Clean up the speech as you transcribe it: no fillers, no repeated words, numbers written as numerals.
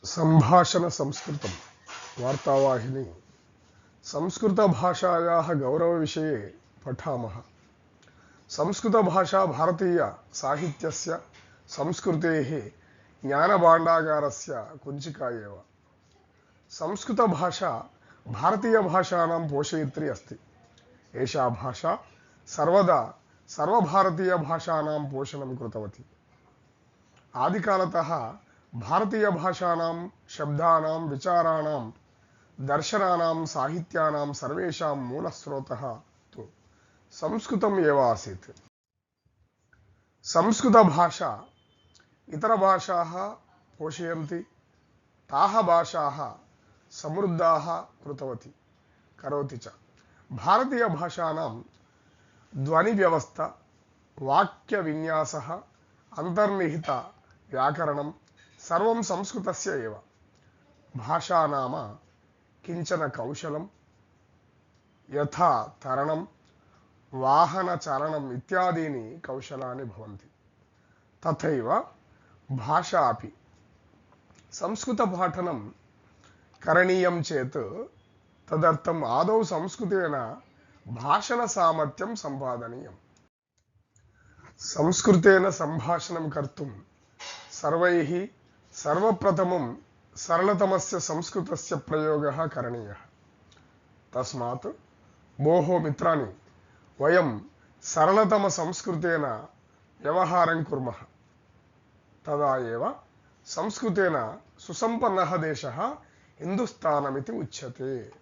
संभाषण संस्कृतं वार्तावाहिनी संस्कृतभाषायाः गौरवविषये पठामः। संस्कृतभाषा भारतीय साहित्यस्य संस्कृतेः ज्ञानभाण्डागारस्य कुञ्चिका एव। संस्कृतभाषा भारतीयभाषाणां पोषयित्री अस्ति। एषा भाषा सर्वदा सर्वभारतीयभाषाणां पोषणं कृतवती। आदिकालतः भारतीयभाषाणां शब्दानां विचाराणां दर्शनानां साहित्यानां सर्वेषां मूलस्रोतः तु संस्कृतम् एव आसीत्। संस्कृतभाषा इतरभाषाः पोषयन्ति, ताः भाषाः समृद्धाः कृतवती करोति च। भारतीयभाषाणां ध्वनिव्यवस्था, वाक्यविन्यासः, अन्तर्निहित व्याकरणं सर्वं संस्कृतस्य एव। भाषा नाम किञ्चन कौशलं, यथा तरणं, वाहनचालनम् इत्यादीनि कौशलानि भवन्ति। तथैव भाषा अपि। संस्कृतपाठनं करणीयं चेत् तदर्थम् आदौ संस्कृतेन भाषणसामर्थ्यं सम्पादनीयम्। संस्कृतेन सम्भाषणं कर्तुं सर्वैः सर्वप्रथमं सरलतमस्य संस्कृतस्य प्रयोगः करणीयः। तस्मात् भोः मित्राणि, वयं सरलतमसंस्कृतेन व्यवहारं कुर्मः। तदा एव संस्कृतेन सुसम्पन्नः देशः हिन्दुस्तानमिति उच्यते।